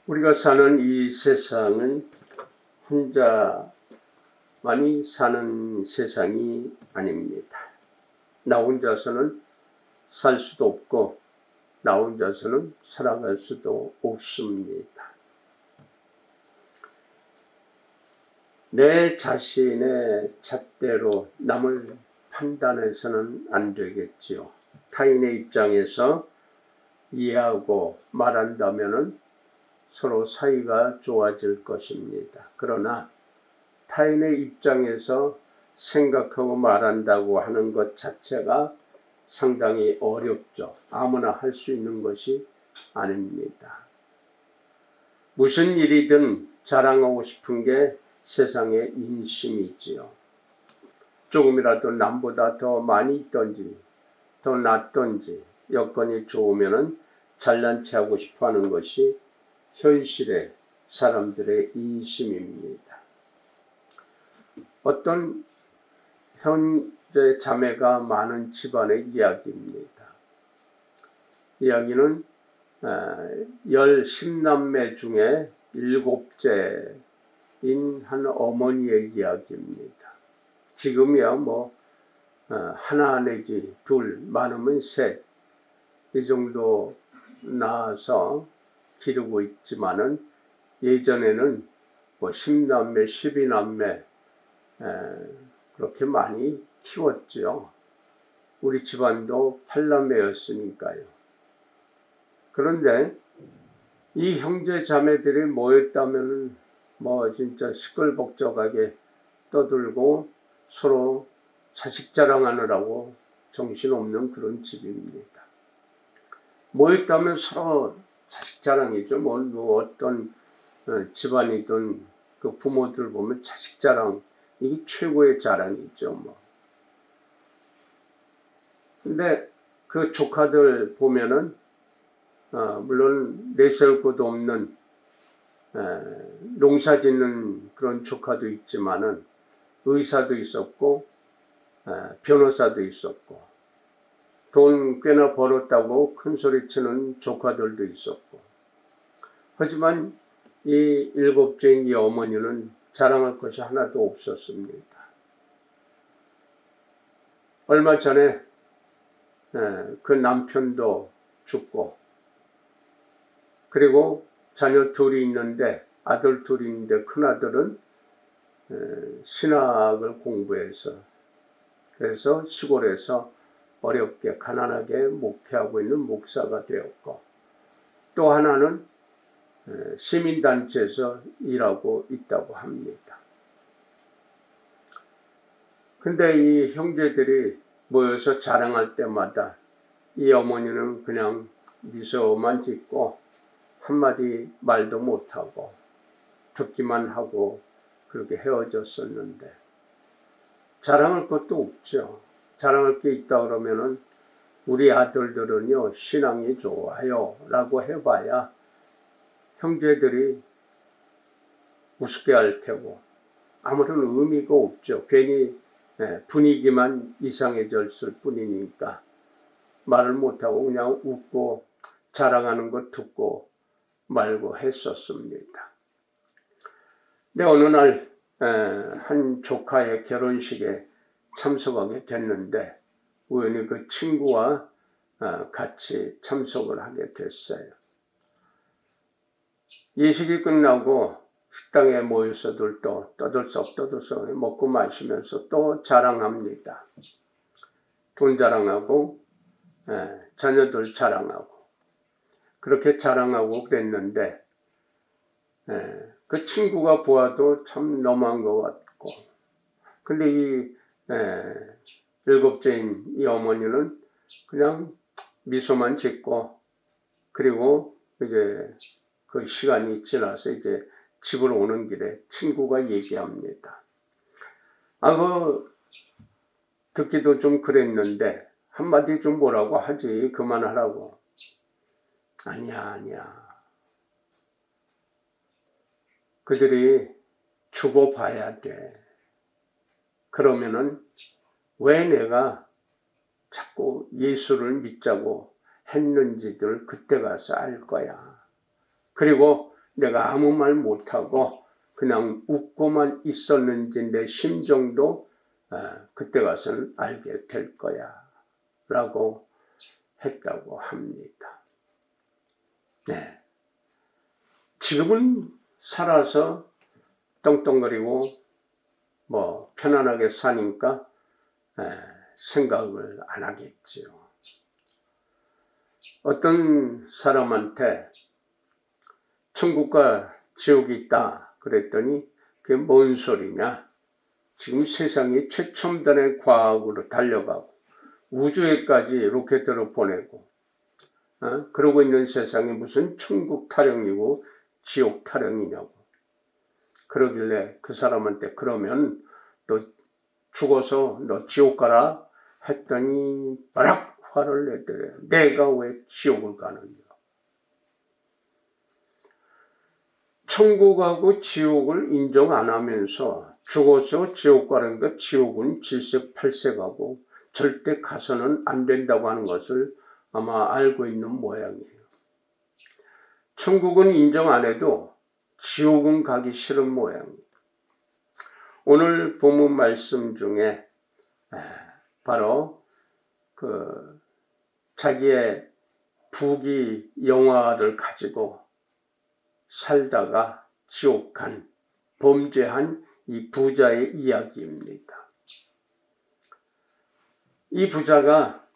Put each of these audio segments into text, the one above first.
우리가 사는 이 세상은 혼자만이 사는 세상이 아닙니다. 나 혼자서는 살 수도 없고 나 혼자서는 살아갈 수도 없습니다. 내 자신의 잣대로 남을 판단해서는 안 되겠지요. 타인의 입장에서 이해하고 말한다면 서로 사이가 좋아질 것입니다. 그러나 타인의 입장에서 생각하고 말한다고 하는 것 자체가 상당히 어렵죠. 아무나 할 수 있는 것이 아닙니다. 무슨 일이든 자랑하고 싶은 게 세상의 인심이지요. 조금이라도 남보다 더 많이 있던지 더 낫던지 여건이 좋으면 잘난 체 하고 싶어 하는 것이 현실의 사람들의 인심입니다. 어떤 형제 자매가 많은 집안의 이야기입니다. 이야기는 10남매 중에 7째인 한 어머니의 이야기입니다. 지금이야 하나 내지 둘, 많으면 셋, 이 정도 낳아서 기르고 있지만은 예전에는 10남매, 12남매 그렇게 많이 키웠죠. 우리 집안도 8남매였으니까요. 그런데 이 형제 자매들이 모였다면 진짜 시끌벅적하게 떠들고 서로 자식 자랑하느라고 정신없는 그런 집입니다. 모였다면 서로 자식 자랑이죠. 어떤 집안이든 그 부모들 보면 자식 자랑, 이게 최고의 자랑이죠. 근데 그 조카들 보면은 물론 내세울 것도 없는 농사 짓는 그런 조카도 있지만은 의사도 있었고 변호사도 있었고 돈 꽤나 벌었다고 큰소리치는 조카들도 있었고, 하지만 이 7째인 이 어머니는 자랑할 것이 하나도 없었습니다. 얼마 전에 그 남편도 죽고, 그리고 자녀 둘이 있는데, 아들 둘이 있는데 큰아들은 신학을 공부해서, 그래서 시골에서 어렵게 가난하게 목회하고 있는 목사가 되었고, 또 하나는 시민단체에서 일하고 있다고 합니다. 근데 이 형제들이 모여서 자랑할 때마다 이 어머니는 그냥 미소만 짓고 한마디 말도 못하고 듣기만 하고 그렇게 헤어졌었는데, 자랑할 것도 없죠. 자랑할 게 있다 그러면은 우리 아들들은요 신앙이 좋아요 라고 해봐야 형제들이 우습게 할 테고 아무런 의미가 없죠. 괜히 분위기만 이상해졌을 뿐이니까 말을 못하고 그냥 웃고 자랑하는 거 듣고 말고 했었습니다. 근데 어느 날 한 조카의 결혼식에 참석하게 됐는데 우연히 그 친구와 같이 참석을 하게 됐어요. 예식이 끝나고 식당에 모여서들 또 떠들썩 먹고 마시면서 또 자랑합니다. 돈 자랑하고 자녀들 자랑하고 그렇게 자랑하고 그랬는데 그 친구가 보아도 참 너무한 것 같고, 근데 이 7째인 이 어머니는 그냥 미소만 짓고, 그리고 이제 그 시간이 지나서 이제 집으로 오는 길에 친구가 얘기합니다. 듣기도 좀 그랬는데 한마디 좀 뭐라고 하지, 그만하라고. 아니야. 그들이 죽어봐야 돼. 그러면은 왜 내가 자꾸 예수를 믿자고 했는지들 그때 가서 알 거야. 그리고 내가 아무 말 못하고 그냥 웃고만 있었는지 내 심정도 그때 가서는 알게 될 거야 라고 했다고 합니다. 네. 지금은 살아서 떵떵거리고 뭐 편안하게 사니까 생각을 안 하겠지요. 어떤 사람한테 천국과 지옥이 있다 그랬더니 그게 뭔 소리냐? 지금 세상이 최첨단의 과학으로 달려가고 우주에까지 로켓으로 보내고 그러고 있는 세상이 무슨 천국 타령이고 지옥 타령이냐고. 그러길래 그 사람한테 그러면 너 죽어서 너 지옥 가라 했더니 바락 화를 내더래요. 내가 왜 지옥을 가느냐. 천국하고 지옥을 인정 안 하면서 죽어서 지옥 가는 것, 지옥은 질색팔색하고 절대 가서는 안 된다고 하는 것을 아마 알고 있는 모양이에요. 천국은 인정 안 해도 지옥은 가기 싫은 모양이에요. 오늘 본문 말씀 중에 바로 그 자기의 부귀 영화를 가지고 살다가 지옥 간 범죄한 이 부자의 이야기입니다. 이 부자가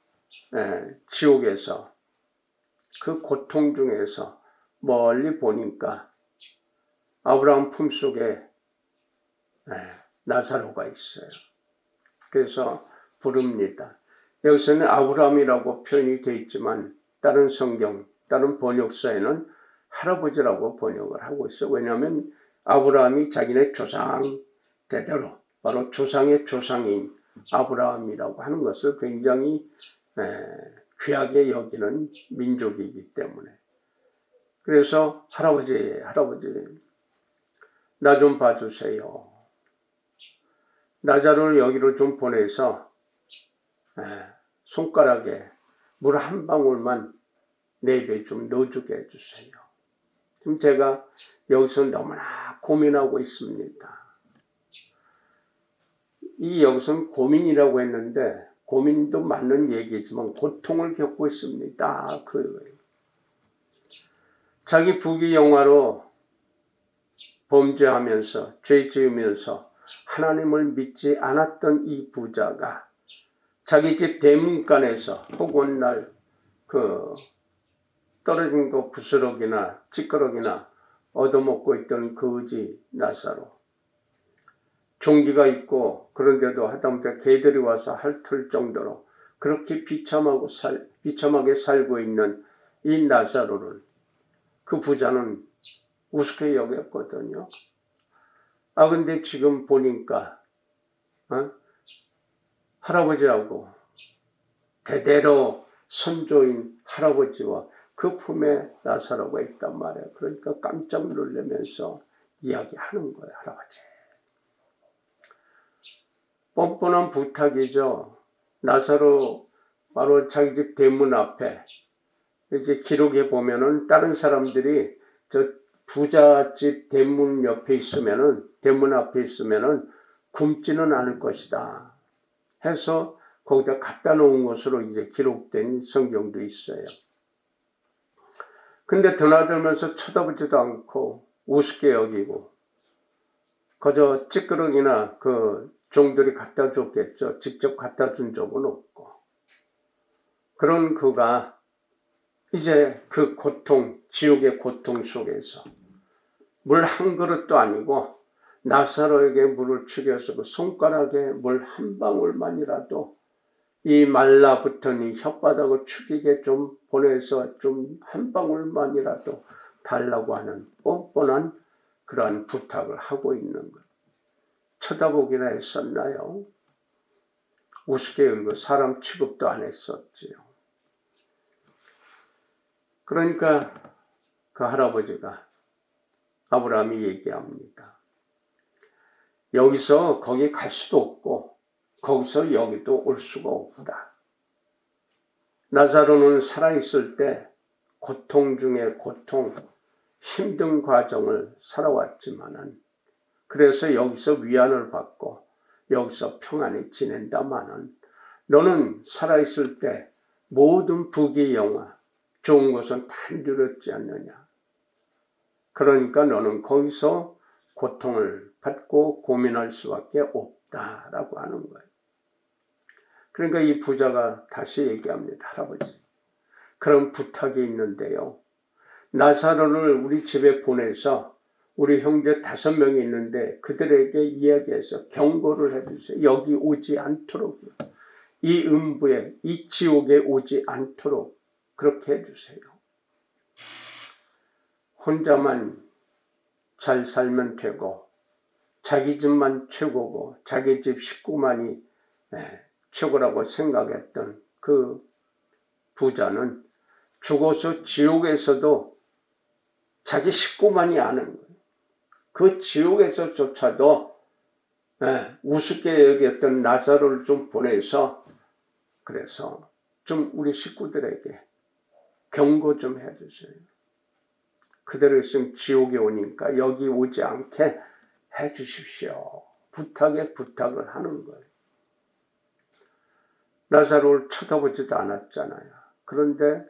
지옥에서 그 고통 중에서 멀리 보니까 아브라함 품속에 나사로가 있어요. 그래서 부릅니다. 여기서는 아브라함이라고 표현이 되어 있지만 다른 성경, 다른 번역서에는 할아버지라고 번역을 하고 있어요. 왜냐하면 아브라함이 자기네 조상 대대로 바로 조상의 조상인 아브라함이라고 하는 것을 굉장히 귀하게 여기는 민족이기 때문에. 그래서 할아버지 나 좀 봐주세요. 나자로를 여기로 좀 보내서 손가락에 물 한 방울만 내 입에 좀 넣어주게 해주세요. 지금 제가 여기서 너무나 고민하고 있습니다. 이 여기서는 고민이라고 했는데 고민도 맞는 얘기지만 고통을 겪고 있습니다. 자기 부귀영화로 범죄하면서 죄 지으면서 하나님을 믿지 않았던 이 부자가 자기 집 대문간에서 혹은 날 떨어진 거 부스럭이나 찌꺼러기나 얻어먹고 있던 거지 나사로 종기가 있고 그런데도 하다못해 개들이 와서 핥을 정도로 그렇게 비참하게 살고 있는 이 나사로를 그 부자는 우습게 여겼거든요. 근데 지금 보니까 할아버지하고 대대로 선조인 할아버지와 그 품에 나사로가 있단 말이에요. 그러니까 깜짝 놀라면서 이야기하는 거예요. 할아버지. 뻔뻔한 부탁이죠. 나사로 바로 자기 집 대문 앞에 이제 기록에 보면은 다른 사람들이 저 부잣집 대문 앞에 있으면은 굶지는 않을 것이다 해서 거기다 갖다 놓은 것으로 이제 기록된 성경도 있어요. 근데 드나들면서 쳐다보지도 않고 우습게 여기고 그저 찌끄러기나 그 종들이 갖다 줬겠죠. 직접 갖다 준 적은 없고. 그런 그가 이제 그 고통, 지옥의 고통 속에서 물 한 그릇도 아니고 나사로에게 물을 죽여서 그 손가락에 물 한 방울만이라도 이 말라붙은 이 혓바닥을 축이게 좀 보내서 좀 한 방울만이라도 달라고 하는 뻔뻔한 그러한 부탁을 하고 있는 것. 쳐다보기나 했었나요? 우습게 여기고 사람 취급도 안 했었지요. 그러니까 그 할아버지가 아브라함이 얘기합니다. 여기서 거기 갈 수도 없고 거기서 여기도 올 수가 없다. 나사로는 살아있을 때 고통 중에 고통, 힘든 과정을 살아왔지만은 그래서 여기서 위안을 받고 여기서 평안히 지낸다마는 너는 살아있을 때 모든 부귀 영화 좋은 것은 다 누렸지 않느냐. 그러니까 너는 거기서 고통을 받고 고민할 수밖에 없다라고 하는 거예요. 그러니까 이 부자가 다시 얘기합니다. 할아버지, 그런 부탁이 있는데요. 나사로를 우리 집에 보내서 우리 형제 5명이 있는데 그들에게 이야기해서 경고를 해주세요. 여기 오지 않도록요. 이 음부에, 이 지옥에 오지 않도록 그렇게 해주세요. 혼자만 잘 살면 되고 자기 집만 최고고 자기 집 식구만이 최고라고 생각했던 그 부자는 죽어서 지옥에서도 자기 식구만이 아는 거예요. 그 지옥에서조차도 우습게 여겼던 나사로를 좀 보내서 그래서 좀 우리 식구들에게 경고 좀 해주세요. 그대로 있으면 지옥에 오니까 여기 오지 않게 해주십시오. 부탁을 하는 거예요. 나사로를 쳐다보지도 않았잖아요. 그런데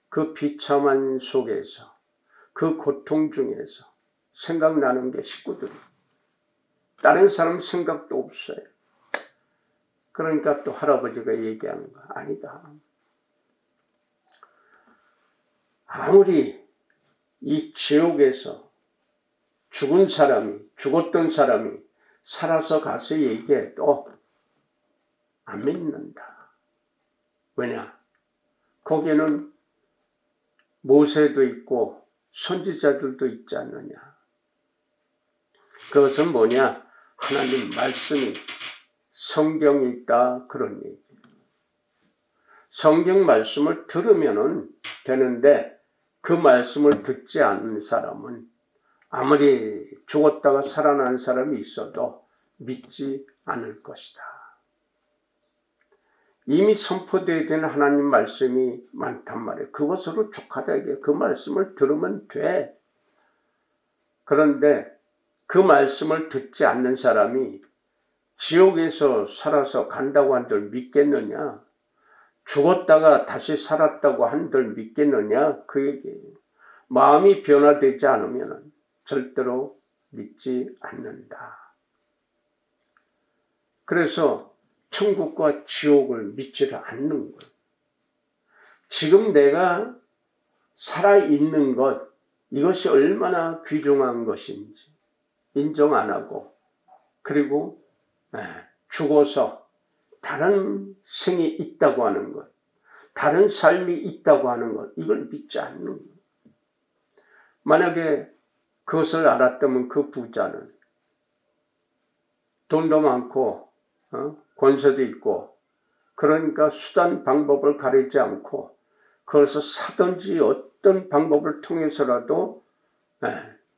그 비참한 속에서 그 고통 중에서 생각나는 게 식구들이 다른 사람 생각도 없어요. 그러니까 또 할아버지가 얘기하는 거 아니다. 아무리 이 지옥에서 죽었던 사람이 살아서 가서 얘기해도 안 믿는다. 왜냐? 거기에는 모세도 있고 선지자들도 있지 않느냐. 그것은 뭐냐? 하나님 말씀이 성경이 있다 그런 얘기예요. 성경 말씀을 들으면 되는데 그 말씀을 듣지 않는 사람은 아무리 죽었다가 살아난 사람이 있어도 믿지 않을 것이다. 이미 선포되어야 되는 하나님 말씀이 많단 말이에요. 그것으로 족하다 이게 그 말씀을 들으면 돼. 그런데 그 말씀을 듣지 않는 사람이 지옥에서 살아서 간다고 한들 믿겠느냐? 죽었다가 다시 살았다고 한들 믿겠느냐? 그 얘기예요. 마음이 변화되지 않으면 절대로 믿지 않는다. 그래서 천국과 지옥을 믿지를 않는 거예요. 지금 내가 살아있는 것, 이것이 얼마나 귀중한 것인지 인정 안 하고 그리고 죽어서 다른 생이 있다고 하는 것, 다른 삶이 있다고 하는 것, 이걸 믿지 않는 것. 만약에 그것을 알았다면 그 부자는 돈도 많고 권세도 있고 그러니까 수단 방법을 가리지 않고 그래서 사든지 어떤 방법을 통해서라도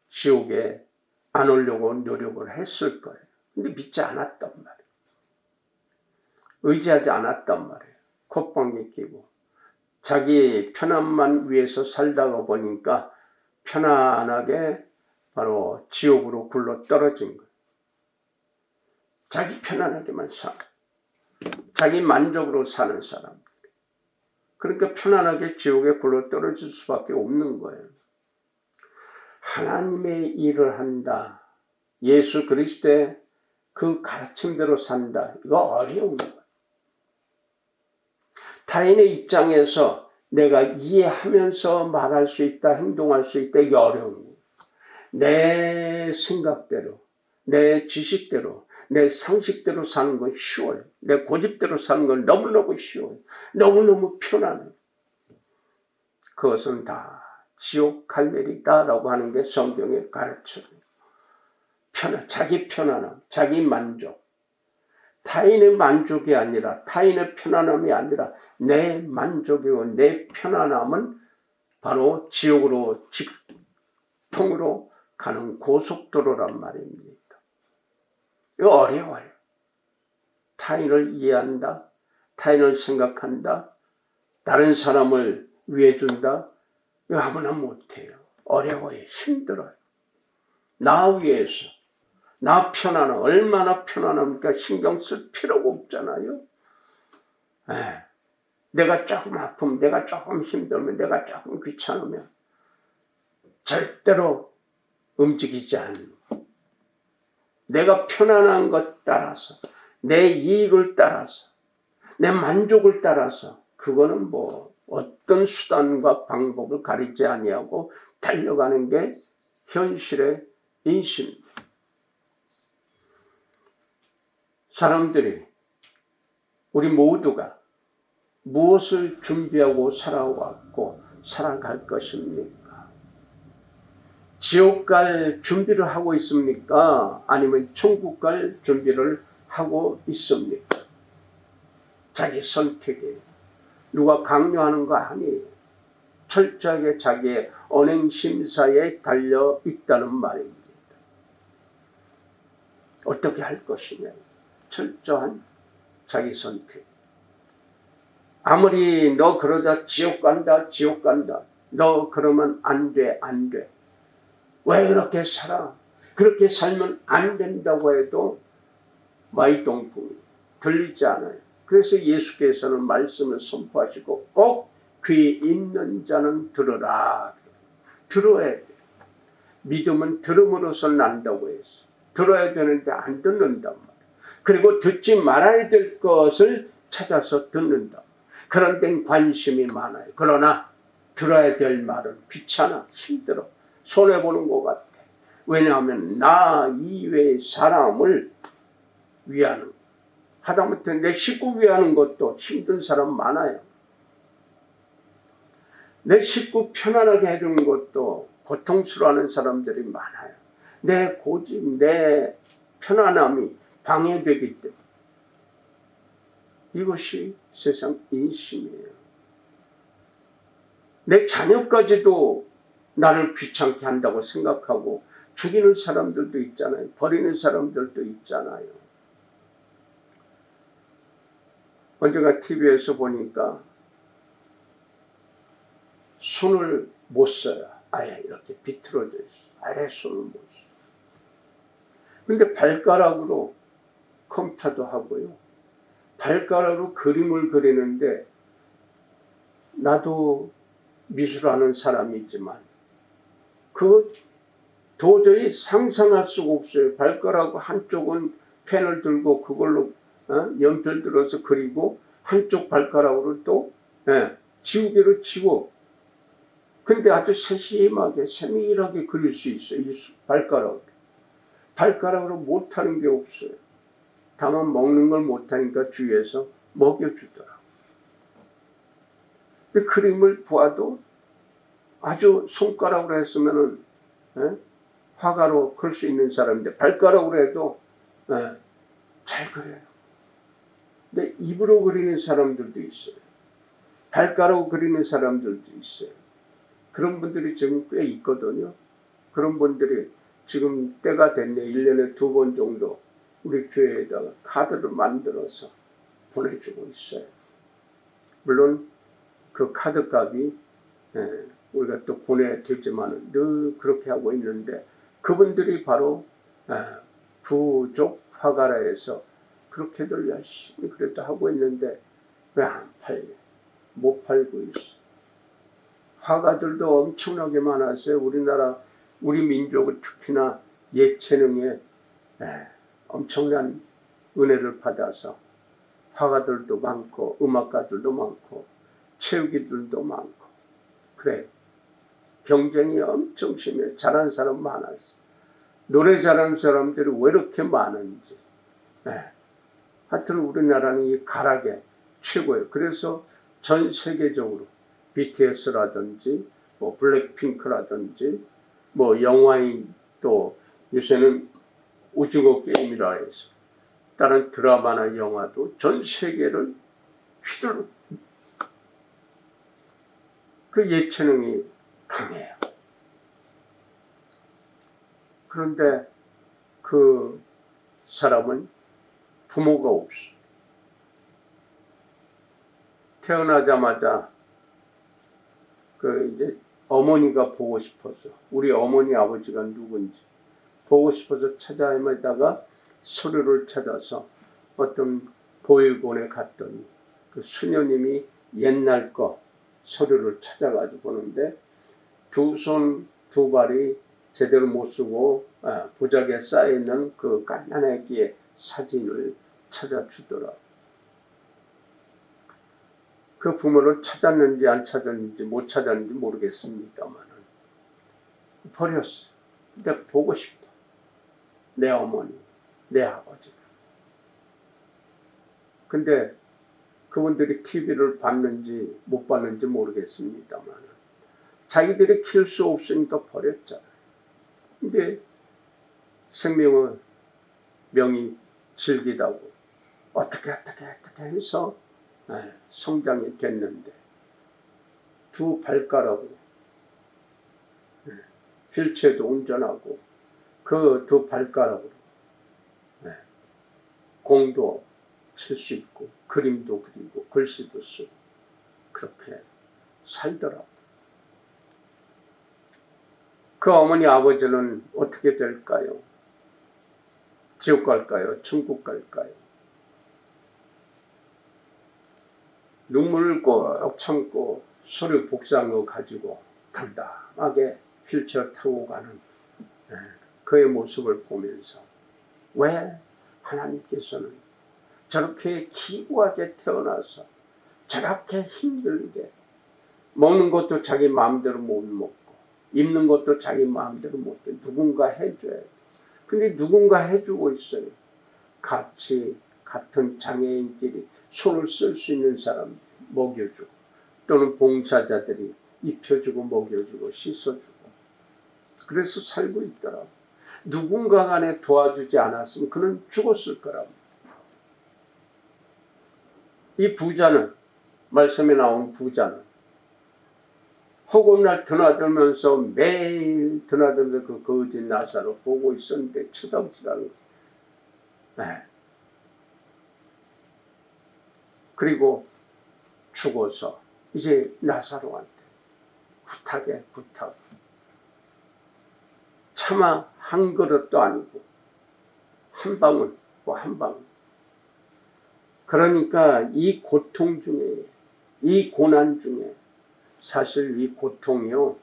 지옥에 안 오려고 노력을 했을 거예요. 근데 믿지 않았단 말이에요. 의지하지 않았단 말이에요. 콧방귀 끼고 자기 편안만 위해서 살다가 보니까 편안하게 바로 지옥으로 굴러 떨어진 거예요. 자기 편안하게만 살아. 자기 만족으로 사는 사람. 그러니까 편안하게 지옥에 굴러 떨어질 수밖에 없는 거예요. 하나님의 일을 한다. 예수 그리스도의 그 가르침대로 산다. 이거 어려운 거예요. 타인의 입장에서 내가 이해하면서 말할 수 있다, 행동할 수 있다, 이게 어려운 거예요. 내 생각대로, 내 지식대로, 내 상식대로 사는 건 쉬워요. 내 고집대로 사는 건 너무너무 쉬워요. 너무너무 편안해요. 그것은 다 지옥 갈 일이다라고 하는 게 성경의 가르쳐요. 자기 편안함, 자기 만족. 타인의 만족이 아니라 타인의 편안함이 아니라 내 만족이고 내 편안함은 바로 지옥으로 직통으로 가는 고속도로란 말입니다. 이거 어려워요. 타인을 이해한다, 타인을 생각한다, 다른 사람을 위해준다, 이거 아무나 못해요. 어려워요. 힘들어요. 나 위해서. 나 편안함. 얼마나 편안합니까? 신경 쓸 필요가 없잖아요. 내가 조금 아프면, 내가 조금 힘들면, 내가 조금 귀찮으면 절대로 움직이지 않는, 내가 편안한 것 따라서, 내 이익을 따라서, 내 만족을 따라서, 그거는 뭐 어떤 수단과 방법을 가리지 아니하고 달려가는 게 현실의 인심입니다. 사람들이, 우리 모두가 무엇을 준비하고 살아왔고 살아갈 것입니까? 지옥 갈 준비를 하고 있습니까? 아니면 천국 갈 준비를 하고 있습니까? 자기 선택이에요. 누가 강요하는 거 아니에요. 철저하게 자기의 언행심사에 달려 있다는 말입니다. 어떻게 할 것이냐. 철저한 자기 선택. 아무리 너 그러다 지옥 간다, 지옥 간다. 너 그러면 안 돼, 안 돼. 왜 그렇게 살아? 그렇게 살면 안 된다고 해도 마이동풍이 들리지 않아요. 그래서 예수께서는 말씀을 선포하시고 꼭 귀 있는 자는 들으라. 들어야 돼. 믿음은 들음으로써 난다고 했어. 들어야 되는데 안 듣는단 말이야. 그리고 듣지 말아야 될 것을 찾아서 듣는다. 그런 데는 관심이 많아요. 그러나 들어야 될 말은 귀찮아, 힘들어, 손해보는 것 같아. 왜냐하면 나 이외의 사람을 위하는, 하다못해 내 식구 위하는 것도 힘든 사람 많아요. 내 식구 편안하게 해주는 것도 고통스러워하는 사람들이 많아요. 내 고집, 내 편안함이 방해되기 때문에. 이것이 세상 인심이에요. 내 자녀까지도 나를 귀찮게 한다고 생각하고 죽이는 사람들도 있잖아요. 버리는 사람들도 있잖아요. 언젠가 TV에서 보니까 손을 못 써요. 아예 이렇게 비틀어져 있어요. 아예 손을 못 써요. 근데 발가락으로 컴퓨터도 하고요. 발가락으로 그림을 그리는데, 나도 미술하는 사람이지만 그 도저히 상상할 수가 없어요. 발가락 한쪽은 펜을 들고 그걸로 연필 들어서 그리고 한쪽 발가락으로 또 지우개로 지워. 근데 아주 세심하게 세밀하게 그릴 수 있어요. 이 발가락으로. 발가락으로 못하는 게 없어요. 다만 먹는 걸 못하니까 주위에서 먹여주더라고요. 근데 그림을 보아도 아주 손가락으로 했으면은 화가로 그릴 수 있는 사람인데 발가락으로 해도 잘 그려요. 근데 입으로 그리는 사람들도 있어요. 발가락으로 그리는 사람들도 있어요. 그런 분들이 지금 꽤 있거든요. 그런 분들이 지금 때가 됐네. 1년에 2번 정도 우리 교회에다가 카드를 만들어서 보내주고 있어요. 물론 그 카드 값이 우리가 또 보내야 되지만 늘 그렇게 하고 있는데, 그분들이 바로 부족 화가라 해서 그렇게들 열심히 그래도 하고 있는데 왜 안 팔려? 못 팔고 있어. 화가들도 엄청나게 많았어요. 우리나라, 우리 민족은 특히나 예체능에 엄청난 은혜를 받아서 화가들도 많고 음악가들도 많고 체육인들도 많고 그래. 경쟁이 엄청 심해요. 잘하는 사람 많았어. 노래 잘하는 사람들이 왜 이렇게 많은지. 하여튼 우리나라는 이 가락에 최고예요. 그래서 전 세계적으로 BTS라든지 뭐 블랙핑크라든지 뭐 영화인, 또 요새는 오징어 게임이라 해서 다른 드라마나 영화도 전 세계를 휘둘러. 그 예체능이 강해요. 그런데 그 사람은 부모가 없어. 태어나자마자 그 이제 어머니가 보고 싶어서, 우리 어머니 아버지가 누군지 보고 싶어서 찾아다니다가 서류를 찾아서 어떤 보육원에 갔더니 그 수녀님이 옛날 거 서류를 찾아가지고 보는데 두 손 두 발이 제대로 못 쓰고 보자기에 쌓여있는 그 갓난 아기의 사진을 찾아주더라. 그 부모를 찾았는지 안 찾았는지 못 찾았는지 모르겠습니다만 버렸어. 근데 보고 싶어. 내 어머니, 내 아버지가. 근데 그분들이 TV를 봤는지 못 봤는지 모르겠습니다만 자기들이 키울 수 없으니까 버렸잖아요. 근데 생명의 명이 질기다고 어떻게 해서 성장이 됐는데 두 발가락으로 휠체어도 운전하고 그 두 발가락으로 공도 칠 수 있고 그림도 그리고 글씨도 쓰고 그렇게 살더라고요. 그 어머니 아버지는 어떻게 될까요? 지옥 갈까요? 천국 갈까요? 눈물을 꼭 참고 서류 복사한 거 가지고 담담하게 휠체어 타고 가는 그의 모습을 보면서 왜 하나님께서는 저렇게 기구하게 태어나서 저렇게 힘들게 먹는 것도 자기 마음대로 못 먹고 입는 것도 자기 마음대로 못 해. 누군가 해줘야 돼. 근데 누군가 해주고 있어요. 같은 장애인끼리 손을 쓸 수 있는 사람 먹여주고 또는 봉사자들이 입혀주고 먹여주고 씻어주고 그래서 살고 있더라고. 누군가 간에 도와주지 않았으면 그는 죽었을 거라고. 이 부자는 말씀에 나온 부자는 허구날 드나들면서 매일 드나들면서 그 거지 나사로 보고 있었는데 쳐다보지 않고 그리고 죽어서 이제 나사로한테 부탁 차마 한 그릇도 아니고 한 방울 한 방울. 그러니까 이 고통 중에 이 고난 중에 사실 이 고통이요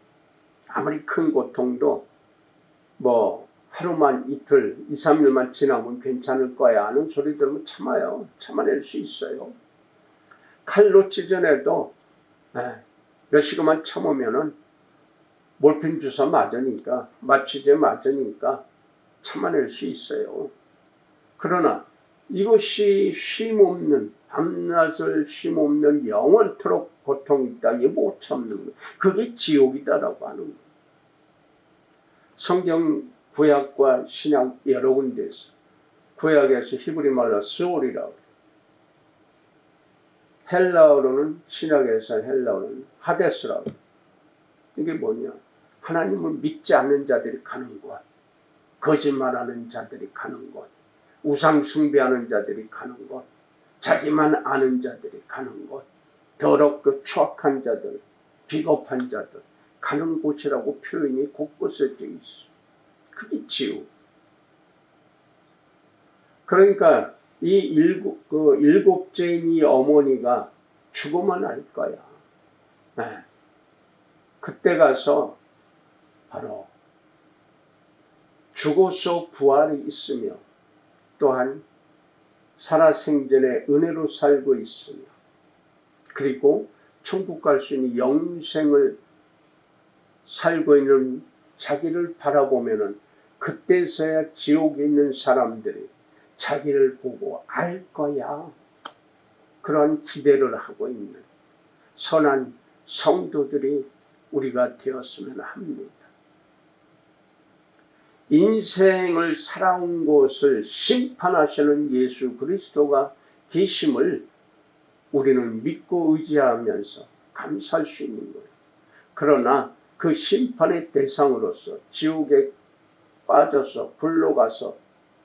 아무리 큰 고통도 뭐 하루만 이틀 2, 3일만 지나면 괜찮을 거야 하는 소리 들으면 참아요. 참아낼 수 있어요. 칼로 찢어내도 몇 시간만 참으면은 몰핀 주사 맞으니까 마취제 맞으니까 참아낼 수 있어요. 그러나 이것이 쉼없는 밤낮을 쉼없는 영원토록 고통이 있다. 이게 못 참는 거예요. 그게 지옥이다라고 하는 거예요. 성경 구약과 신약 여러 군데에서 구약에서 히브리 말로 스올이라고 헬라어로는 신약에서 헬라어로는 하데스라고. 이게 뭐냐? 하나님을 믿지 않는 자들이 가는 곳, 거짓말하는 자들이 가는 곳, 우상 숭배하는 자들이 가는 곳, 자기만 아는 자들이 가는 곳, 더럽고 추악한 자들, 비겁한 자들 가는 곳이라고 표현이 곳곳에 되어 있어. 그게 지옥. 그러니까 이 일곱째인 이 어머니가 죽으면 알 거야. 그때 가서 바로 죽어서 부활이 있으며 또한 살아생전에 은혜로 살고 있으며 그리고 천국 갈 수 있는 영생을 살고 있는 자기를 바라보면은 그때서야 지옥에 있는 사람들이 자기를 보고 알 거야. 그런 기대를 하고 있는 선한 성도들이 우리가 되었으면 합니다. 인생을 살아온 것을 심판하시는 예수 그리스도가 계심을 우리는 믿고 의지하면서 감사할 수 있는 거예요. 그러나 그 심판의 대상으로서 지옥에 빠져서 굴러가서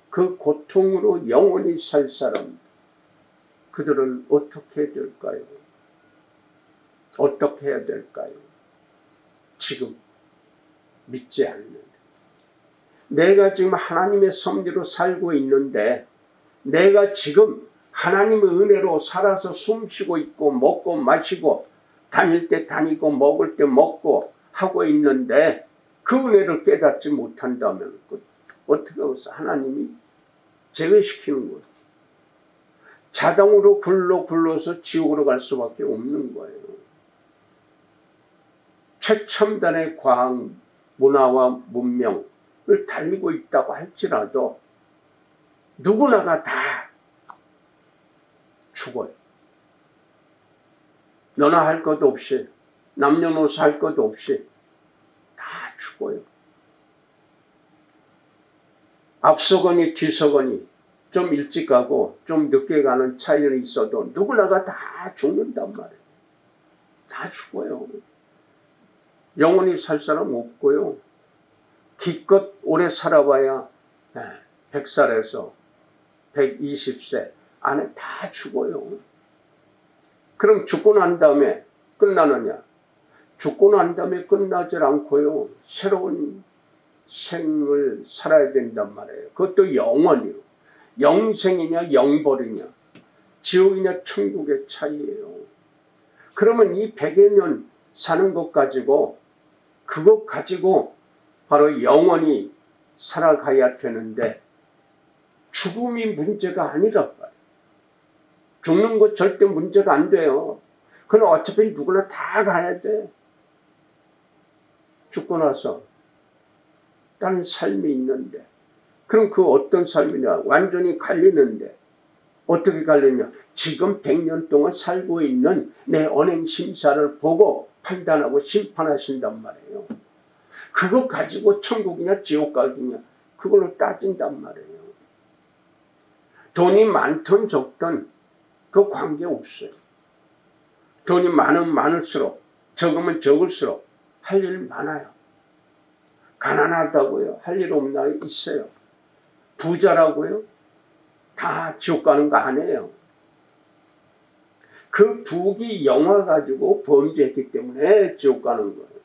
그 고통으로 영원히 살 사람, 그들은 어떻게 될까요? 어떻게 해야 될까요? 지금 믿지 않는데, 내가 지금 하나님의 섭리로 살고 있는데, 내가 지금 하나님의 은혜로 살아서 숨쉬고 있고 먹고 마시고 다닐 때 다니고 먹을 때 먹고 하고 있는데 그 은혜를 깨닫지 못한다면 어떻게 해서 하나님이 제외시키는 거예요. 자동으로 굴러서 지옥으로 갈 수밖에 없는 거예요. 최첨단의 과학, 문화와 문명을 달리고 있다고 할지라도 누구나가 다 죽어요. 너나 할 것 없이, 남녀노소 할 것 없이 다 죽어요. 앞서거니 뒤서거니 좀 일찍 가고 좀 늦게 가는 차이는 있어도 누구나가 다 죽는단 말이에요. 다 죽어요. 영원히 살 사람 없고요. 기껏 오래 살아봐야 100살에서 120세 안에 다 죽어요. 그럼 죽고 난 다음에 끝나느냐? 죽고 난 다음에 끝나질 않고요. 새로운 생을 살아야 된단 말이에요. 그것도 영원히요. 영생이냐 영벌이냐, 지옥이냐 천국의 차이예요. 그러면 이 100여 년 사는 것 가지고, 그것 가지고 바로 영원히 살아가야 되는데 죽음이 문제가 아니란 말이에요. 죽는 것 절대 문제가 안 돼요. 그건 어차피 누구나 다 가야 돼. 죽고 나서 다른 삶이 있는데, 그럼 그 어떤 삶이냐? 완전히 갈리는데 어떻게 갈리냐? 지금 100년 동안 살고 있는 내 언행 심사를 보고 판단하고 심판하신단 말이에요. 그거 가지고 천국이냐 지옥 가기냐 그걸로 따진단 말이에요. 돈이 많든 적든 그 관계 없어요. 돈이 많으면 많을수록, 적으면 적을수록 할 일 많아요. 가난하다고요? 할 일 없나? 있어요. 부자라고요? 다 지옥 가는 거 아니에요. 그 부귀 영화 가지고 범죄했기 때문에 지옥 가는 거예요.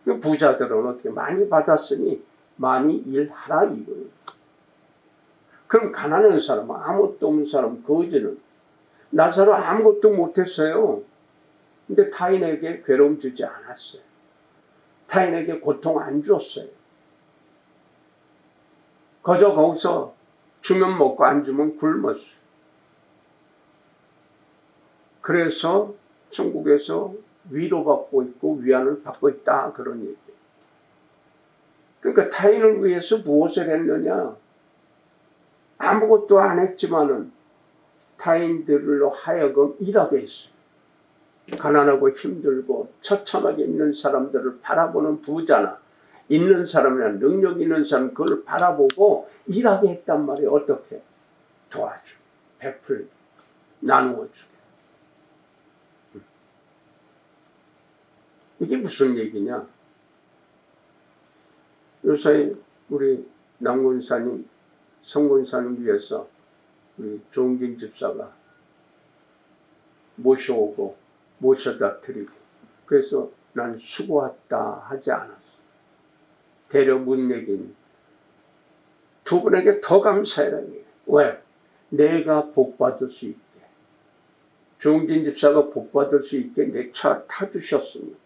그 부자들은 어떻게 많이 받았으니 많이 일하라 이거예요. 그럼 가난한 사람, 아무것도 없는 사람, 거지는 나사로 아무것도 못했어요. 근데 타인에게 괴로움 주지 않았어요. 타인에게 고통 안 줬어요. 거저 거기서 주면 먹고 안 주면 굶었어요. 그래서 천국에서 위로받고 있고 위안을 받고 있다, 그런 얘기예요. 그러니까 타인을 위해서 무엇을 했느냐? 아무것도 안 했지만은 타인들로 하여금 일하게 했어요. 가난하고 힘들고 처참하게 있는 사람들을 바라보는 부자나 있는 사람이나 능력 있는 사람, 그걸 바라보고 일하게 했단 말이에요. 어떻게? 도와주고, 베풀고, 나누어주고. 이게 무슨 얘기냐? 요새 우리 남군사님, 성군사님 위해서 우리 조은진 집사가 모셔오고 모셔다 드리고, 그래서 난 수고했다 하지 않았어. 대려 못 내긴 두 분에게 더 감사해라. 왜? 내가 복 받을 수 있게, 조은진 집사가 복 받을 수 있게 내 차 타주셨으니까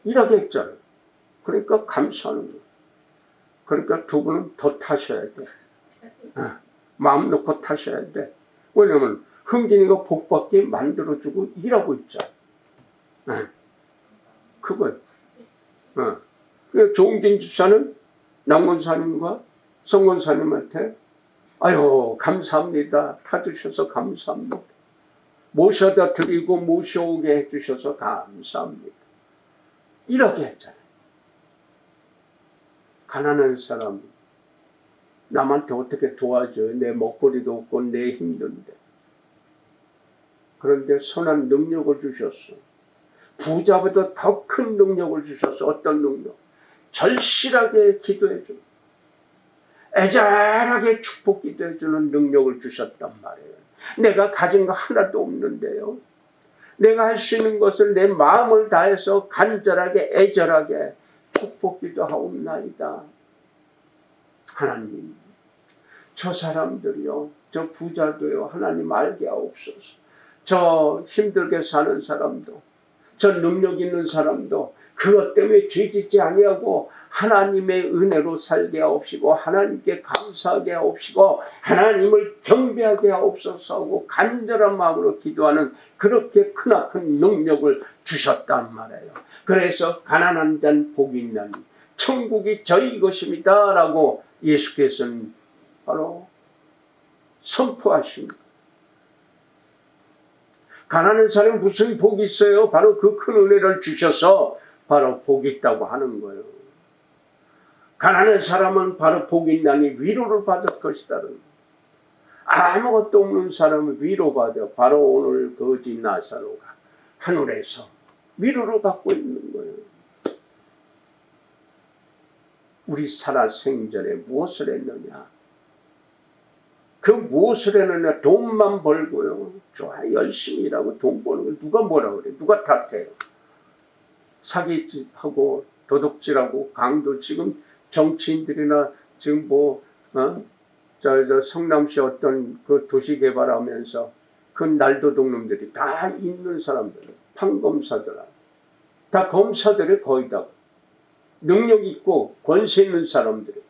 이렇게 했잖아요. 그러니까 감사하는 거예요. 그러니까 두 분은 더 타셔야 돼. 마음 놓고 타셔야 돼. 왜냐면 흥진이가 복 받게 만들어주고 일하고 있잖아. 그거예요. 조은진 집사는 남군사님과 성군사님한테 아유 감사합니다. 타주셔서 감사합니다. 모셔다 드리고 모셔오게 해주셔서 감사합니다. 이렇게 했잖아요. 가난한 사람 남한테 어떻게 도와줘요? 내 먹거리도 없고 내 힘든데. 그런데 선한 능력을 주셨어. 부자보다 더 큰 능력을 주셨어. 어떤 능력? 절실하게 기도해주는, 애절하게 축복 기도해주는 능력을 주셨단 말이에요. 내가 가진 거 하나도 없는데요. 내가 할 수 있는 것을 내 마음을 다해서 간절하게 애절하게 축복기도 하옵나이다. 하나님, 저 사람들이요, 저 부자도요, 하나님 알게 하옵소서. 저 힘들게 사는 사람도, 저 능력 있는 사람도 그것 때문에 죄짓지 아니하고 하나님의 은혜로 살게 하옵시고 하나님께 감사하게 하옵시고 하나님을 경배하게 하옵소서 하고 간절한 마음으로 기도하는 그렇게 크나큰 능력을 주셨단 말이에요. 그래서 가난한 자는 복이 있나니 천국이 저희 것입니다 라고 예수께서는 바로 선포하십니다. 가난한 사람은 무슨 복이 있어요? 바로 그 큰 은혜를 주셔서 바로 복이 있다고 하는 거예요. 가난한 사람은 바로 복이 있나니 위로를 받을 것이다. 아무것도 없는 사람은 위로받아. 바로 오늘 거지 나사로가 하늘에서 위로를 받고 있는 거예요. 우리 살아 생전에 무엇을 했느냐? 그 무엇을 했느냐? 돈만 벌고요. 좋아, 열심히 일하고 돈 버는 거 누가 뭐라 그래? 누가 탓해요? 사기하고 도둑질하고 강도 지금 정치인들이나 지금 저 성남시 어떤 그 도시 개발하면서 그 날도둑놈들이 다 있는 사람들, 판검사들, 다 검사들이 거의 다 능력 있고 권세 있는 사람들이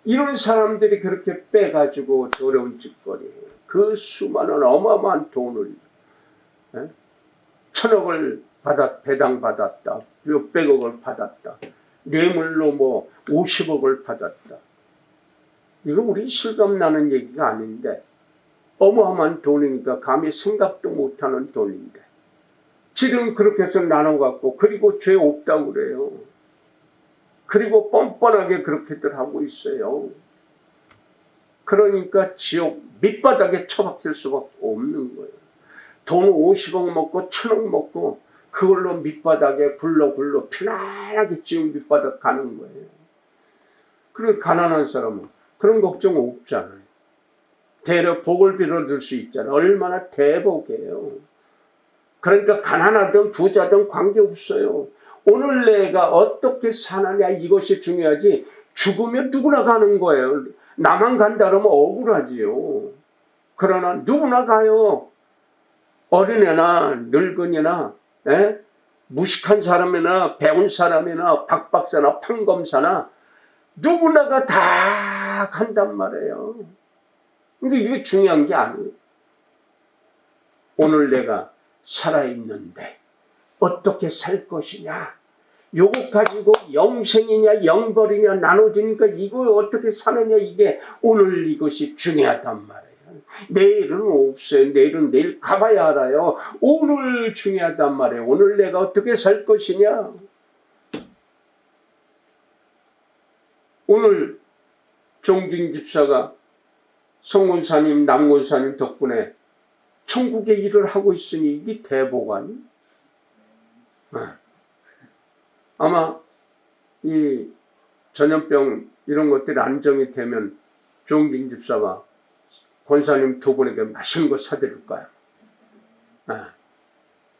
이런 사람들이 그렇게 빼가지고 더러운 짓거리 그 수많은 어마어마한 돈을 1,000억을 배당받았다. 몇백억을 받았다. 뇌물로 50억을 받았다. 이거 우리 실감나는 얘기가 아닌데 어마어마한 돈이니까 감히 생각도 못하는 돈인데 지금 그렇게 해서 나눠갖고 그리고 죄 없다고 그래요. 그리고 뻔뻔하게 그렇게들 하고 있어요. 그러니까 지옥 밑바닥에 처박힐 수밖에 없는 거예요. 돈 50억 먹고 1,000억 먹고 그걸로 밑바닥에 굴러 편안하게 지옥 밑바닥 가는 거예요. 그리고 가난한 사람은 그런 걱정 없잖아요. 대려 복을 빌어줄 수 있잖아요. 얼마나 대복이에요. 그러니까 가난하든 부자든 관계없어요. 오늘 내가 어떻게 사느냐 이것이 중요하지 죽으면 누구나 가는 거예요. 나만 간다 그러면 억울하지요. 그러나 누구나 가요. 어린애나 늙은이나 무식한 사람이나 배운 사람이나 박박사나 판검사나 누구나가 다 간단 말이에요. 근데 이게 중요한 게 아니에요. 오늘 내가 살아있는데 어떻게 살 것이냐. 요거 가지고 영생이냐 영벌이냐 나눠지니까 이거 어떻게 사느냐 이게 오늘 이것이 중요하단 말이에요. 내일은 없어요. 내일 가봐야 알아요. 오늘 중요하단 말이에요. 오늘 내가 어떻게 살 것이냐. 오늘 종진 집사가 성군사님 남군사님 덕분에 천국의 일을 하고 있으니 이게 대복 아니? 아마 이 전염병 이런 것들이 안정이 되면 종진 집사가 권사님 두 분에게 맛있는 거 사드릴까요?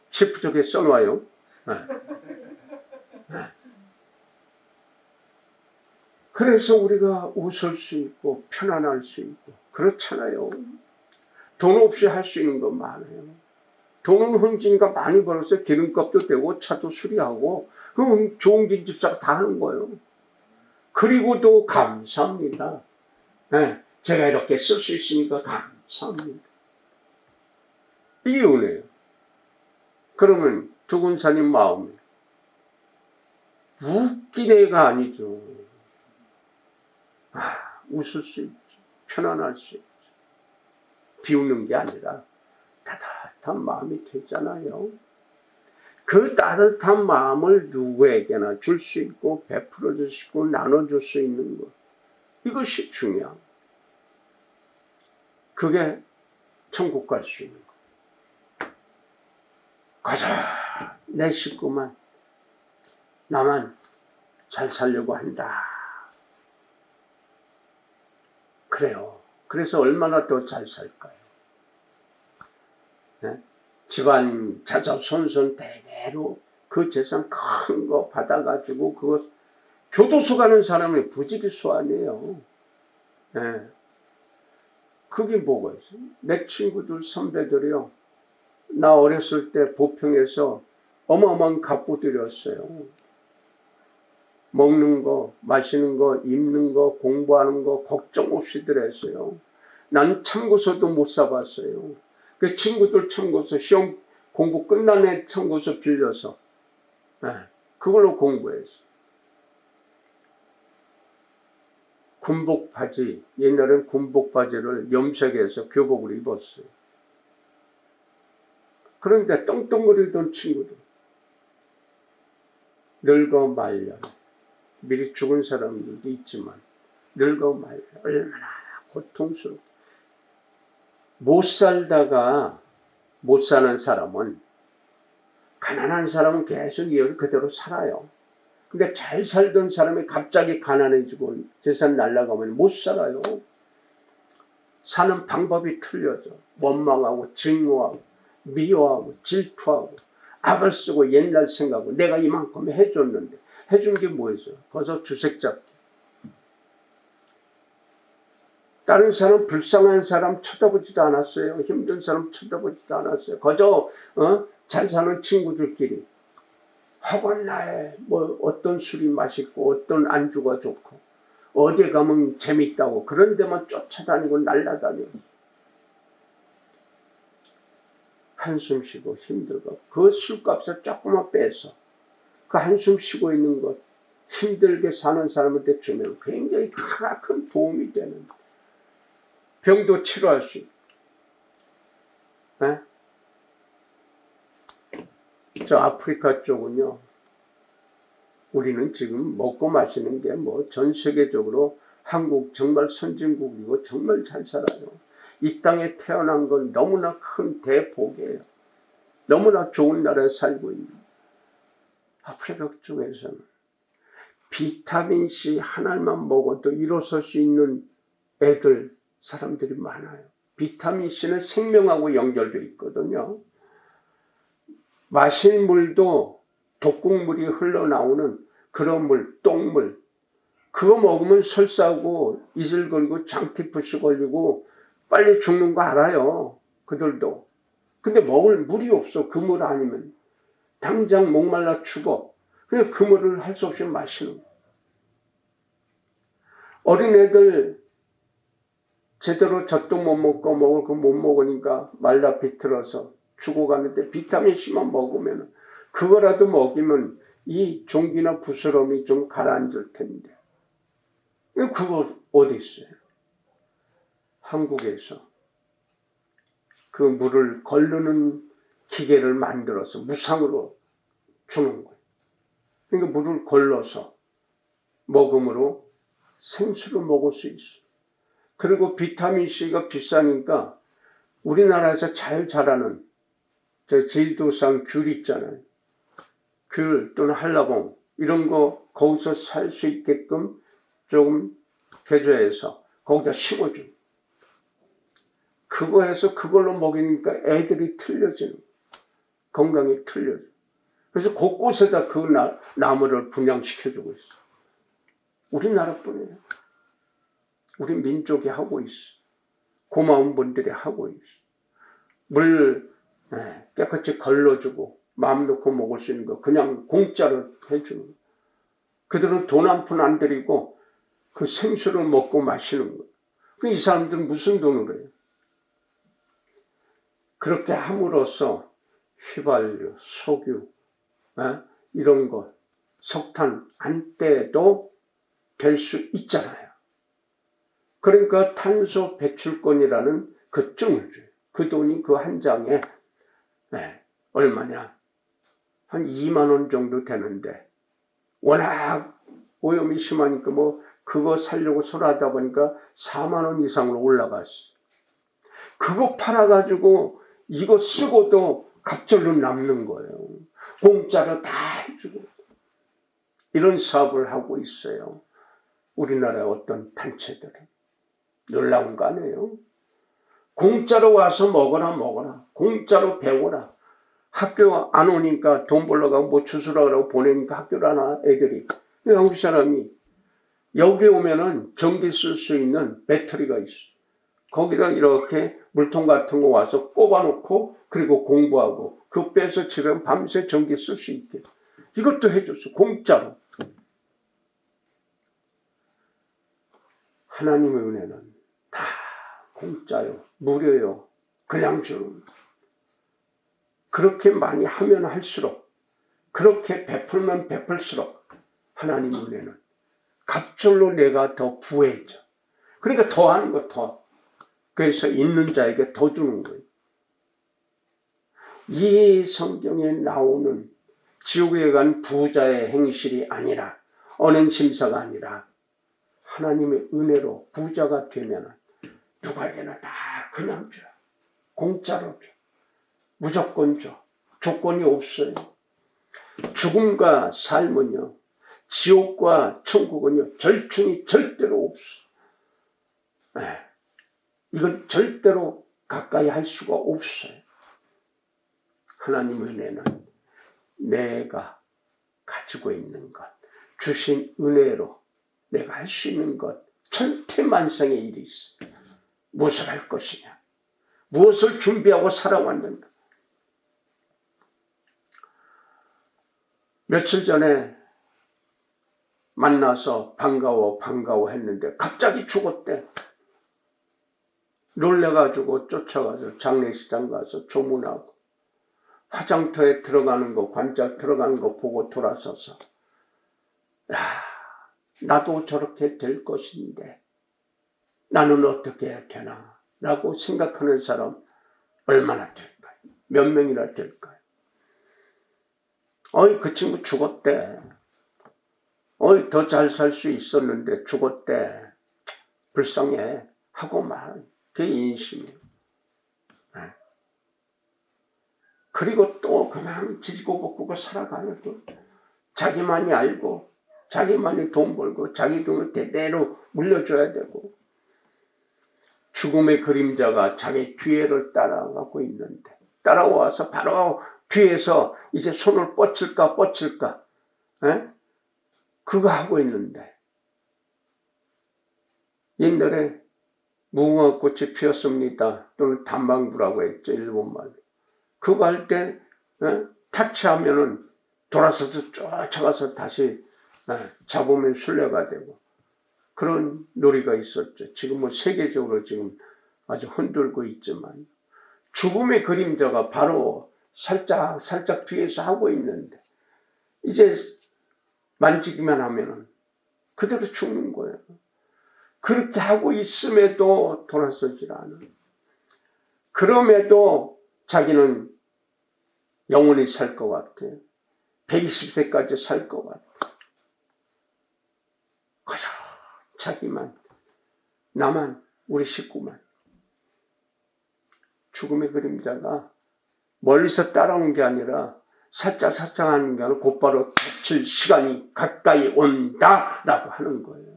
치프족에 써놔요. 그래서 우리가 웃을 수 있고 편안할 수 있고 그렇잖아요. 돈 없이 할 수 있는 거 많아요. 돈은 흥진이가 많이 벌어서 기름값도 되고 차도 수리하고 그 종진 집사가 다 하는 거예요. 그리고도 감사합니다. 제가 이렇게 쓸 수 있으니까 감사합니다. 이게 은혜예요. 그러면 두군사님 마음이 웃긴 애가 아니죠. 웃을 수 있지. 편안할 수 있지. 비웃는 게 아니라 따뜻한 마음이 되잖아요. 그 따뜻한 마음을 누구에게나 줄 수 있고 베풀어 줄 수 있고 나눠줄 수 있는 것. 이것이 중요한 것. 그게 천국 갈 수 있는 것. 가자. 내 식구만 나만 잘 살려고 한다. 그래요. 그래서 얼마나 더 잘 살까요? 집안 자자손손 대대로 그 재산 큰 거 받아가지고 그거 교도소 가는 사람이 부지기수 아니에요. 예. 그게 뭐가 있어? 내 친구들 선배들이요. 나 어렸을 때 보평에서 어마어마한 갑부들이었어요. 먹는 거, 마시는 거, 입는 거, 공부하는 거 걱정 없이들 했어요. 난 참고서도 못 사봤어요. 그 친구들 참고서 시험 공부 끝난 애 참고서 빌려서 그걸로 공부했어. 군복 바지, 옛날엔 군복 바지를 염색해서 교복을 입었어요. 그런데 떵떵거리던 친구들 늙어 말려. 미리 죽은 사람들도 있지만 늙어 말려. 얼마나 고통스럽고. 못 살다가 못 사는 사람은, 가난한 사람은 계속 이어를 그대로 살아요. 근데 잘 살던 사람이 갑자기 가난해지고 재산 날라가면 못 살아요. 사는 방법이 틀려져. 원망하고 증오하고 미워하고 질투하고 악을 쓰고 옛날 생각하고 내가 이만큼 해줬는데 해준 게 뭐였어요? 거기서 주색 잡기. 다른 사람, 불쌍한 사람 쳐다보지도 않았어요. 힘든 사람 쳐다보지도 않았어요. 그저 잘 사는 친구들끼리 학원 날 뭐 어떤 술이 맛있고 어떤 안주가 좋고 어디 가면 재밌다고 그런 데만 쫓아다니고 날라다니고 한숨 쉬고 힘들고 그 술값을 조금만 빼서 그 한숨 쉬고 있는 것 힘들게 사는 사람한테 주면 굉장히 큰 도움이 되는, 병도 치료할 수 있고. 네? 저 아프리카 쪽은요, 우리는 지금 먹고 마시는 게 뭐 전 세계적으로 한국 정말 선진국이고 정말 잘 살아요. 이 땅에 태어난 건 너무나 큰 대복이에요. 너무나 좋은 나라에 살고 있는 아프리카 쪽에서는 비타민C 하나만 먹어도 일어설 수 있는 애들, 사람들이 많아요. 비타민C는 생명하고 연결되어 있거든요. 마실 물도 독극물이 흘러나오는 그런 물, 똥물, 그거 먹으면 설사하고 이슬거리고 장티푸시 걸리고 빨리 죽는 거 알아요. 그들도. 근데 먹을 물이 없어. 그 물 아니면 당장 목말라 죽어. 그냥 그 물을 할 수 없이 마시는 거. 어린애들 제대로 젖도 못 먹고 먹을 거 못 먹으니까 말라 비틀어서 죽어가는데 비타민C만 먹으면, 그거라도 먹이면 이 종기나 부스럼이 좀 가라앉을 텐데. 그거 어디 있어요? 한국에서 그 물을 걸르는 기계를 만들어서 무상으로 주는 거예요. 그러니까 물을 걸러서 먹음으로 생수를 먹을 수 있어요. 그리고 비타민C가 비싸니까 우리나라에서 잘 자라는 저 제주도산 귤 있잖아요. 귤 또는 한라봉 이런 거 거기서 살 수 있게끔 조금 개조해서 거기다 심어줘. 그거 해서 그걸로 먹이니까 애들이 틀려지는, 건강이 틀려져. 그래서 곳곳에다 그 나무를 분양시켜주고 있어. 우리나라뿐이에요. 우리 민족이 하고 있어. 고마운 분들이 하고 있어. 물 깨끗이 걸러주고 마음 놓고 먹을 수 있는 거 그냥 공짜로 해주는 거. 그들은 돈 한 푼 안 들이고 그 생수를 먹고 마시는 거. 이 사람들은 무슨 돈으로 해요? 그렇게 함으로써 휘발유, 석유 이런 거 석탄 안 떼도 될 수 있잖아요. 그러니까 탄소 배출권이라는 그 증을 줘요. 그 돈이 그 한 장에 얼마냐? 한 2만 원 정도 되는데 워낙 오염이 심하니까 뭐 그거 살려고 소리하다 보니까 4만 원 이상으로 올라갔어. 그거 팔아가지고 이거 쓰고도 갑절로 남는 거예요. 공짜로 다 해주고 이런 사업을 하고 있어요. 우리나라의 어떤 단체들은. 놀라운 거 아니에요? 공짜로 와서 먹어라. 공짜로 배워라. 학교 안 오니까 돈 벌러 가고 뭐 주스라고 보내니까 학교를 안 와, 애들이. 한국 사람이 여기 오면은 전기 쓸 수 있는 배터리가 있어. 거기다 이렇게 물통 같은 거 와서 꼽아놓고 그리고 공부하고 그 빼서 집에 밤새 전기 쓸 수 있게. 이것도 해줬어. 공짜로. 하나님의 은혜는 다 공짜요. 무료요. 그냥 주는. 그렇게 많이 하면 할수록 그렇게 베풀면 베풀수록 하나님 은혜는 갑절로 내가 더 부해져. 그러니까 더 하는 거 더. 그래서 있는 자에게 더 주는 거예요. 이 성경에 나오는 지옥에 간 부자의 행실이 아니라 언행 심사가 아니라 하나님의 은혜로 부자가 되면 누구에게나 다 그냥 줘. 공짜로 줘. 무조건 줘. 조건이 없어요. 죽음과 삶은요. 지옥과 천국은요. 절충이 절대로 없어. 이건 절대로 가까이 할 수가 없어요. 하나님의 은혜는 내가 가지고 있는 것, 주신 은혜로 내가 할 수 있는 것, 천태만상의 일이 있어. 무엇을 할 것이냐? 무엇을 준비하고 살아왔는가? 며칠 전에 만나서 반가워 했는데 갑자기 죽었대. 놀래가지고 쫓아가서 장례식장 가서 조문하고 화장터에 들어가는 거, 관짝 들어가는 거 보고 돌아서서 야, 나도 저렇게 될 것인데 나는 어떻게 해야 되나? 라고 생각하는 사람 얼마나 될까요? 몇 명이나 될까요? 그 친구 죽었대. 더 잘 살 수 있었는데 죽었대. 불쌍해. 하고 말. 그게 인심이에요. 그리고 또 그냥 지지고 볶고 살아가요. 또. 자기만이 알고 자기만이 돈 벌고 자기 돈을 대대로 물려줘야 되고 죽음의 그림자가 자기 뒤에를 따라가고 있는데 따라와서 바로 뒤에서 이제 손을 뻗칠까 그거 하고 있는데 옛날에 무궁화꽃이 피었습니다. 또는 단방구라고 했죠. 일본말로. 그거 할 때 타치하면은 돌아서서 쫓아가서 다시 잡으면 순례가 되고 그런 놀이가 있었죠. 지금은 세계적으로 지금 아주 흔들고 있지만 죽음의 그림자가 바로 살짝 뒤에서 하고 있는데 이제 만지기만 하면은 그대로 죽는 거예요. 그렇게 하고 있음에도 돌아서질 않아. 그럼에도 자기는 영원히 살 것 같아요. 120세까지 살 것 같아요. 그저 자기만, 나만, 우리 식구만. 죽음의 그림자가 멀리서 따라온 게 아니라 살짝 하는 게 아니라 곧바로 겹칠 시간이 가까이 온다라고 하는 거예요.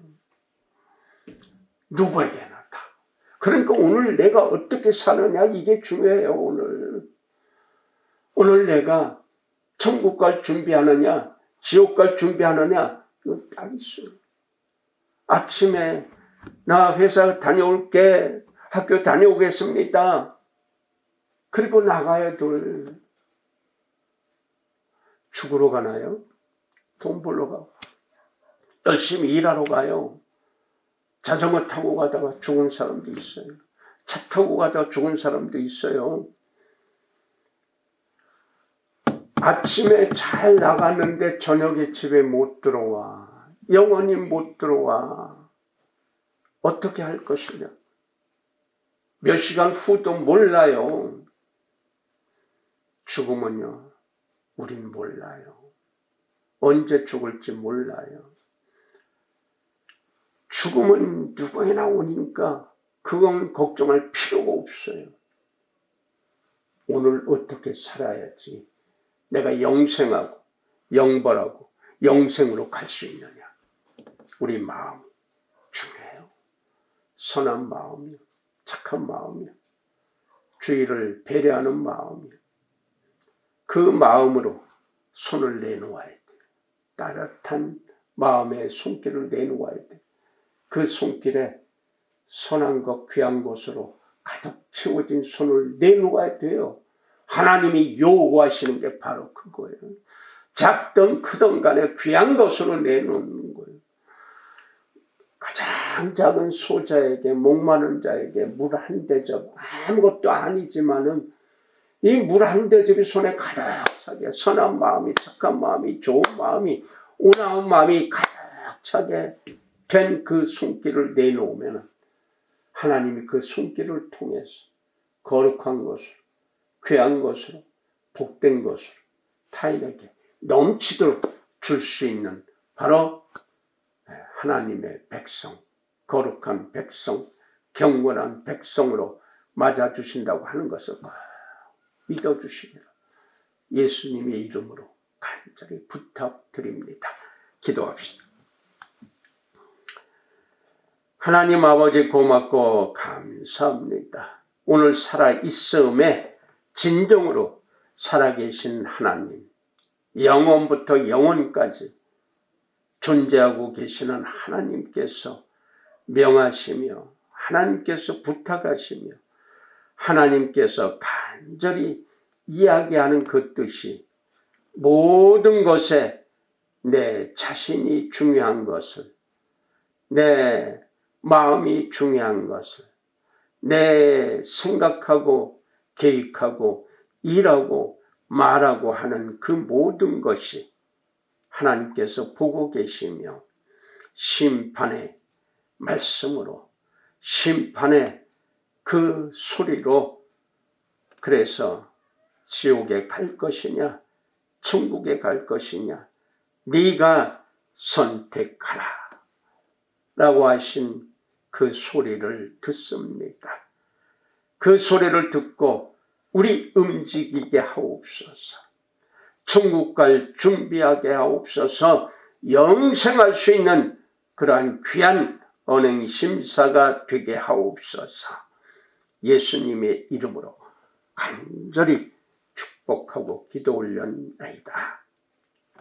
누구에게나 다. 그러니까 오늘 내가 어떻게 사느냐 이게 중요해요. 오늘 내가 천국 갈 준비하느냐 지옥 갈 준비하느냐 이거 딱 있어요. 아침에 나 회사 다녀올게 학교 다녀오겠습니다. 그리고 나가야 될 죽으러 가나요? 돈 벌러 가고 열심히 일하러 가요. 자전거 타고 가다가 죽은 사람도 있어요. 차 타고 가다가 죽은 사람도 있어요. 아침에 잘 나갔는데 저녁에 집에 못 들어와. 영원히 못 들어와. 어떻게 할 것이냐. 몇 시간 후도 몰라요. 죽음은요. 우린 몰라요. 언제 죽을지 몰라요. 죽음은 누구에나 오니까 그건 걱정할 필요가 없어요. 오늘 어떻게 살아야지 내가 영생하고 영벌하고 영생으로 갈 수 있느냐. 우리 마음 중요해요. 선한 마음이요. 착한 마음이요. 주위를 배려하는 마음이요. 그 마음으로 손을 내놓아야 돼. 따뜻한 마음의 손길을 내놓아야 돼. 그 손길에 선한 것, 귀한 것으로 가득 채워진 손을 내놓아야 돼요. 하나님이 요구하시는 게 바로 그거예요. 작든 크든 간에 귀한 것으로 내놓는 거예요. 가장 작은 소자에게, 목마른 자에게 물 한 대접, 아무것도 아니지만은 이 물 한 대접이 손에 가득 차게, 선한 마음이, 착한 마음이, 좋은 마음이, 온화한 마음이 가득 차게 된 그 손길을 내놓으면 하나님이 그 손길을 통해서 거룩한 것으로, 귀한 것으로, 복된 것으로 타인에게 넘치도록 줄 수 있는 바로 하나님의 백성, 거룩한 백성, 경건한 백성으로 맞아주신다고 하는 것을 믿어주시기를 예수님의 이름으로 간절히 부탁드립니다. 기도합시다. 하나님 아버지 고맙고 감사합니다. 오늘 살아있음에 진정으로 살아계신 하나님, 영원부터 영원까지 존재하고 계시는 하나님께서 명하시며 하나님께서 부탁하시며 하나님께서 간절히 이야기하는 그 뜻이 모든 것에 내 자신이 중요한 것을, 내 마음이 중요한 것을, 내 생각하고 계획하고 일하고 말하고 하는 그 모든 것이 하나님께서 보고 계시며 심판의 말씀으로, 심판의 그 소리로 그래서 지옥에 갈 것이냐 천국에 갈 것이냐 네가 선택하라 라고 하신 그 소리를 듣습니다. 그 소리를 듣고 우리 움직이게 하옵소서. 천국 갈 준비하게 하옵소서. 영생할 수 있는 그러한 귀한 언행심사가 되게 하옵소서. 예수님의 이름으로 간절히 축복하고 기도 올렸나이다.